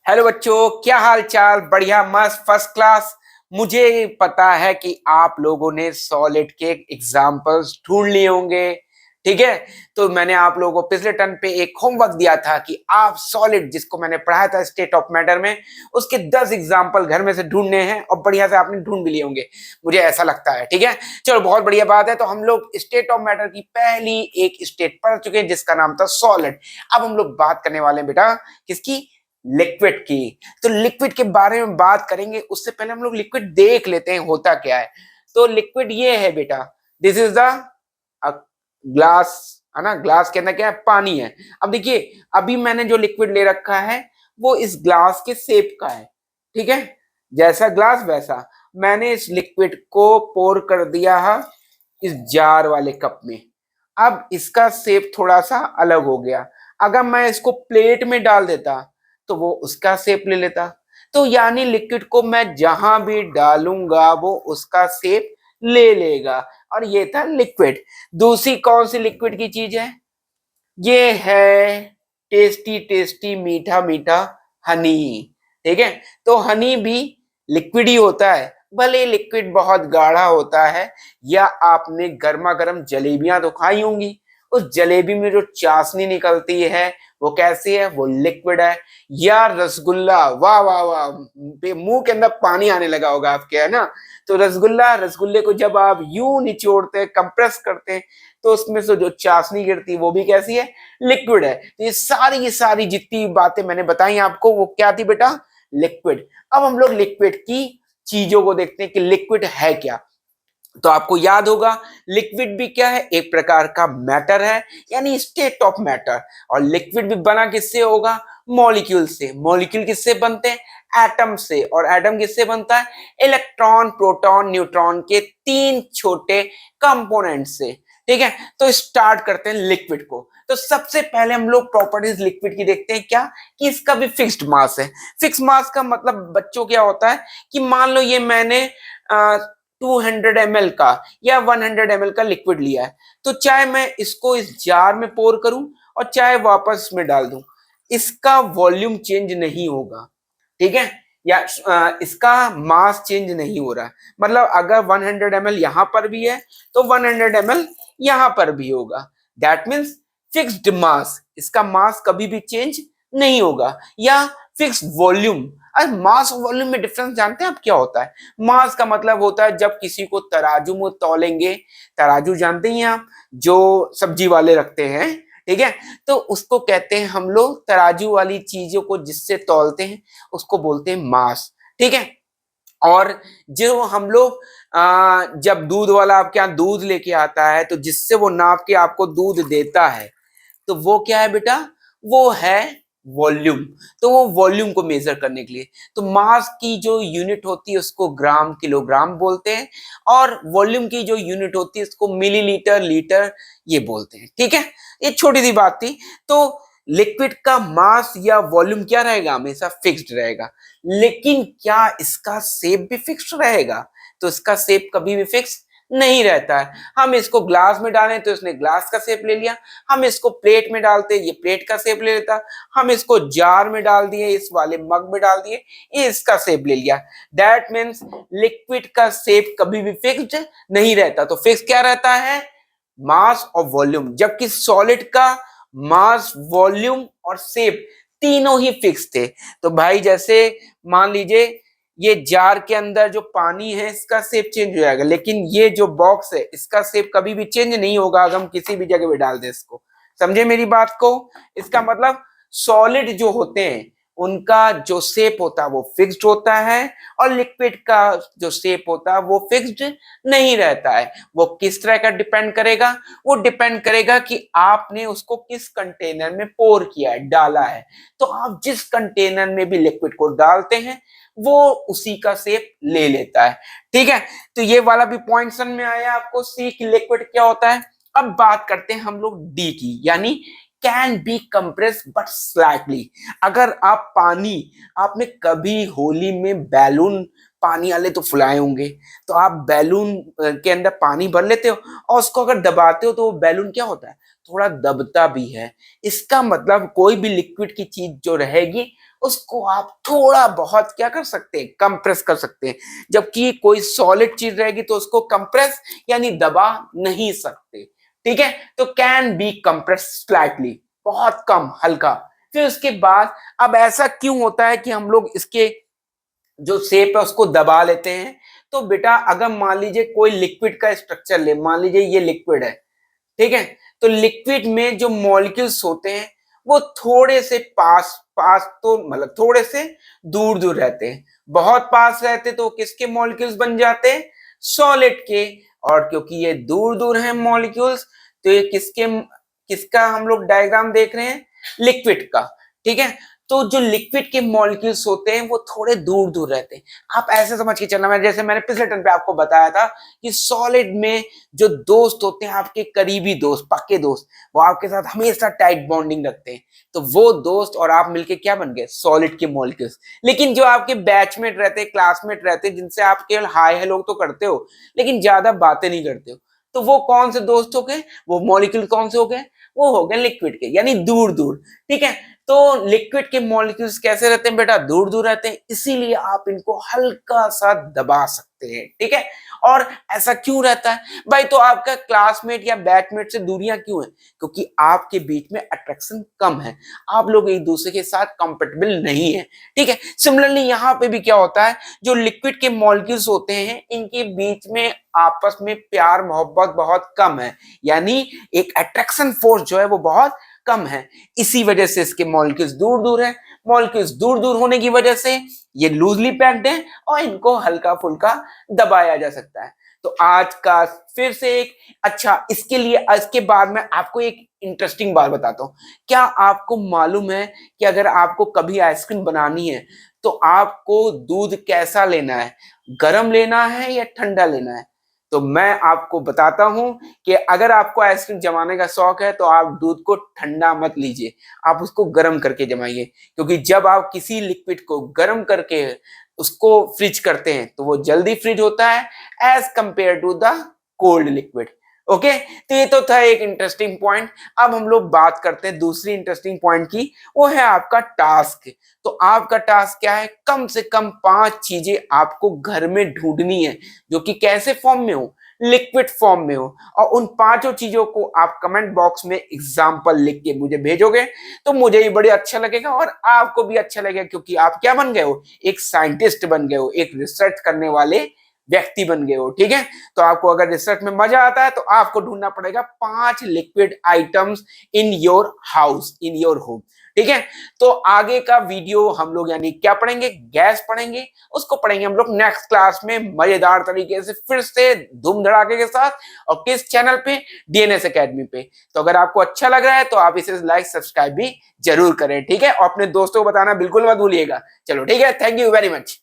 Hello बच्चों, क्या हाल चाल। बढ़िया, मस्त, फर्स्ट क्लास। मुझे पता है कि आप लोगों ने सॉलिड के एग्जाम्पल्स ढूंढ लिए होंगे। ठीक है, तो मैंने आप लोगों को पिछले टर्न पे एक होमवर्क दिया था कि आप सॉलिड, जिसको मैंने पढ़ाया था स्टेट ऑफ मैटर में, उसके 10 एग्जाम्पल घर में से ढूंढने हैं और बढ़िया से आपने ढूंढ भी लिए होंगे, मुझे ऐसा लगता है। ठीक है, चलो बहुत बढ़िया बात है। तो हम लोग स्टेट ऑफ मैटर की पहली एक स्टेट पढ़ चुके हैं जिसका नाम था सॉलिड। अब हम लोग बात करने वाले हैं बेटा किसकी? लिक्विड की। तो लिक्विड के बारे में बात करेंगे, उससे पहले हम लोग लिक्विड देख लेते हैं होता क्या है। तो लिक्विड ये है बेटा, दिस इज द ग्लास, है ना। ग्लास के अंदर क्या है? पानी है। अब देखिए, अभी मैंने जो लिक्विड ले रखा है वो इस ग्लास के शेप का है। ठीक है, जैसा ग्लास वैसा मैंने इस लिक्विड को पोर कर दिया है इस जार वाले कप में। अब इसका शेप थोड़ा सा अलग हो गया। अगर मैं इसको प्लेट में डाल देता तो वो उसका शेप ले लेता। तो यानी लिक्विड को मैं जहां भी डालूंगा वो उसका शेप ले लेगा। और ये था लिक्विड। दूसरी कौन सी लिक्विड की चीज है? ये है टेस्टी टेस्टी, मीठा मीठा हनी। ठीक है, तो हनी भी लिक्विड ही होता है, भले लिक्विड बहुत गाढ़ा होता है। या आपने गर्मा गर्म जलेबियां तो खाई होंगी, उस जलेबी में जो चाशनी निकलती है वो कैसी है? वो लिक्विड है। या रसगुल्ला, वाह वाह वाह, मुंह के अंदर पानी आने लगा होगा आपके, है ना। तो रसगुल्ले को जब आप यूं निचोड़ते हैं, कंप्रेस करते हैं, तो उसमें से जो चाशनी गिरती है वो भी कैसी है? लिक्विड है। तो ये सारी जितनी बातें मैंने बताई आपको वो क्या थी बेटा? लिक्विड। अब हम लोग लिक्विड की चीजों को देखते हैं कि लिक्विड है क्या। तो आपको याद होगा, लिक्विड भी क्या है? एक प्रकार का मैटर है, यानी स्टेट ऑफ मैटर। और लिक्विड भी बना किससे होगा? मॉलिक्यूल से। मॉलिक्यूल किससे बनते हैं? एटम से। और एटम किससे बनता है? इलेक्ट्रॉन, प्रोटॉन, न्यूट्रॉन के 3 छोटे कंपोनेंट से। ठीक है, तो स्टार्ट करते हैं लिक्विड को। तो सबसे पहले हम लोग प्रॉपर्टीज लिक्विड की देखते हैं, क्या कि इसका भी फिक्स्ड मास है। फिक्स मास का मतलब बच्चों क्या होता है कि मान लो ये मैंने 200 ml का या 100 ml का लिक्विड लिया है, तो चाहे मैं इसको इस जार में पोर करूं और चाहे वापस में डाल दूं, इसका वॉल्यूम चेंज नहीं होगा। ठीक है, या इसका मास चेंज नहीं हो रहा है। मतलब अगर 100 ml यहां पर भी है तो 100 ml यहां पर भी होगा। दैट मीन्स फिक्स्ड मास, इसका मास कभी भी चेंज नहीं होगा। या फिक्स वॉल्यूम। अरे मास और वॉल्यूम में डिफरेंस जानते हैं आप क्या होता है? मास का मतलब होता है जब किसी को तराजू में तौलेंगे, तराजू जानते ही हैं आप, जो सब्जी वाले रखते हैं। ठीक है, तो उसको कहते हैं हम लोग, तराजू वाली चीजों को जिससे तौलते हैं उसको बोलते हैं मास। ठीक है, और जो हम लोग जब दूध वाला आपके यहाँ दूध लेके आता है तो जिससे वो नाप के आपको दूध देता है, तो वो क्या है बेटा? वो है वॉल्यूम। तो वो वॉल्यूम को मेजर करने के लिए, तो मास की जो यूनिट होती है उसको ग्राम, किलोग्राम बोलते हैं। और वॉल्यूम की जो यूनिट होती है उसको मिलीलीटर, लीटर ये बोलते हैं। ठीक है, ये छोटी सी बात थी। तो लिक्विड का मास या वॉल्यूम क्या रहेगा? हमेशा फिक्स्ड रहेगा। लेकिन क्या इसका शेप भी फिक्स्ड रहेगा? तो इसका शेप कभी भी फिक्स नहीं रहता है। हम इसको ग्लास में डालें तो इसने ग्लास का शेप ले लिया, हम इसको प्लेट में डालते ये प्लेट का शेप ले लेता, हम इसको जार में डाल दिए, इस वाले मग में डाल दिए, ये इसका शेप ले लिया। दैट मीन्स लिक्विड का शेप कभी भी फिक्स्ड नहीं रहता। तो फिक्स क्या रहता है? मास और वॉल्यूम। जबकि सॉलिड का मास, वॉल्यूम और शेप तीनों ही फिक्स थे। तो भाई जैसे मान लीजिए ये जार के अंदर जो पानी है इसका शेप चेंज हो जाएगा, लेकिन ये जो बॉक्स है इसका शेप कभी भी चेंज नहीं होगा अगर हम किसी भी जगह पे डाल दें इसको। समझे मेरी बात को? इसका मतलब सॉलिड जो होते हैं उनका जो शेप होता है वो फिक्स्ड होता है, और लिक्विड का जो शेप होता है वो फिक्स्ड नहीं रहता है। वो किस तरह का डिपेंड करेगा? वो डिपेंड करेगा कि आपने उसको किस कंटेनर में पोर किया है, डाला है। तो आप जिस कंटेनर में भी लिक्विड को डालते हैं वो उसी का शेप ले लेता है। ठीक है, तो ये वाला भी पॉइंट समझ में आया आपको, सी की लिक्विड क्या होता है। अब बात करते हैं हम लोग डी की, यानी can be compress but slightly. अगर आप पानी, आपने कभी होली में बैलून पानी वाले तो फुलाए होंगे, तो आप बैलून के अंदर पानी भर लेते हो और उसको अगर दबाते हो तो वो बैलून क्या होता है? थोड़ा दबता भी है। इसका मतलब कोई भी लिक्विड की चीज जो रहेगी उसको आप थोड़ा बहुत क्या कर सकते हैं, कंप्रेस कर सकते हैं। जबकि कोई सॉलिड चीज रहेगी तो उसको कंप्रेस यानी दबा नहीं सकते। ठीक है, तो कैन बी कंप्रेस स्लाइटली, बहुत कम, हल्का। फिर उसके बाद अब ऐसा क्यों होता है कि हम लोग इसके जो शेप है उसको दबा लेते हैं? तो बेटा अगर मान लीजिए कोई लिक्विड का स्ट्रक्चर ले, मान लीजिए ये लिक्विड है, ठीक है, तो लिक्विड में जो मॉलिक्यूल्स होते हैं वो थोड़े से पास पास, तो मतलब थोड़े से दूर दूर रहते हैं। बहुत पास रहते तो किसके मॉलिक्यूल्स बन जाते हैं? सॉलिड के। और क्योंकि ये दूर दूर हैं मॉलिक्यूल्स, तो ये किसके, किसका हम लोग डायग्राम देख रहे हैं? लिक्विड का। ठीक है, तो जो लिक्विड के मॉलिक्यूल्स होते हैं वो थोड़े दूर दूर रहते हैं। आप ऐसे समझ के चलना, मैं जैसे मैंने पिछले टर्न पे आपको बताया था कि सॉलिड में जो दोस्त होते हैं, आपके करीबी दोस्त, पक्के दोस्त, वो आपके साथ हमेशा टाइट बॉन्डिंग रखते हैं। तो वो दोस्त और आप मिलके क्या बन गए? सॉलिड के मॉलिक्यूल्स। लेकिन जो आपके बैचमेट रहते हैं, क्लासमेट रहते हैं, जिनसे आप केवल हाय हेलो तो करते हो लेकिन ज्यादा बातें नहीं करते हो, तो वो कौन से दोस्त हो गए? वो मॉलिक्यूल कौन से हो गए? वो हो गए लिक्विड के, यानी दूर दूर। ठीक है, तो लिक्विड के मॉलिक्यूल्स कैसे रहते हैं बेटा? दूर दूर रहते हैं, इसीलिए आप इनको हल्का सा दबा सकते हैं। ठीक है, और ऐसा क्यों रहता है भाई? तो आपका क्लासमेट या बैचमेट से दूरियां क्यों है? क्योंकि आपके बीच में अट्रैक्शन कम है, आप लोग एक दूसरे के साथ कंफर्टेबल नहीं है। ठीक है, सिमिलरली यहाँ पे भी क्या होता है, जो लिक्विड के मॉलिक्यूल्स होते हैं इनके बीच में आपस में प्यार मोहब्बत बहुत कम है, यानी एक अट्रैक्शन फोर्स जो है वो बहुत कम है। इसी वजह से इसके मॉलिक्यूल्स दूर दूर है। मॉलिक्यूल्स दूर दूर होने की वजह से ये लूजली पैक्ड है और इनको हल्का फुल्का दबाया जा सकता है। तो आज का फिर से एक, अच्छा इसके लिए इसके बाद में आपको एक इंटरेस्टिंग बात बताता हूँ। क्या आपको मालूम है कि अगर आपको कभी आइसक्रीम बनानी है तो आपको दूध कैसा लेना है? गर्म लेना है या ठंडा लेना है? तो मैं आपको बताता हूं कि अगर आपको आइसक्रीम जमाने का शौक है तो आप दूध को ठंडा मत लीजिए, आप उसको गर्म करके जमाइए। क्योंकि जब आप किसी लिक्विड को गर्म करके उसको फ्रिज करते हैं तो वो जल्दी फ्रिज होता है as compared to the cold liquid. Okay, तो ये तो था एक इंटरेस्टिंग पॉइंट। अब हम लोग बात करते हैं दूसरी इंटरेस्टिंग पॉइंट की, वो है आपका टास्क। तो आपका टास्क क्या है? कम से कम 5 चीजें आपको घर में ढूंढनी है जो कि कैसे फॉर्म में हो? लिक्विड फॉर्म में हो। और उन 5 चीजों को आप कमेंट बॉक्स में एग्जाम्पल लिख के मुझे भेजोगे तो मुझे भी बड़े अच्छा लगेगा और आपको भी अच्छा लगेगा, क्योंकि आप क्या बन गए हो? एक साइंटिस्ट बन गए हो, एक रिसर्च करने वाले व्यक्ति बन गए हो। ठीक है, तो आपको अगर रिसर्च में मजा आता है तो आपको ढूंढना पड़ेगा 5 liquid items in your house, in your home. ठीक है, तो आगे का वीडियो हम लोग यानी क्या पढ़ेंगे? गैस पढ़ेंगे। उसको पढ़ेंगे हम लोग नेक्स्ट क्लास में मजेदार तरीके से, फिर से धूम धड़ाके के साथ। और किस चैनल पे? डीएनएस एकेडमी पे। तो अगर आपको अच्छा लग रहा है तो आप इसे लाइक सब्सक्राइब भी जरूर करें। ठीक है, और अपने दोस्तों को बताना बिल्कुल मत भूलिएगा। चलो ठीक है, थैंक यू वेरी मच।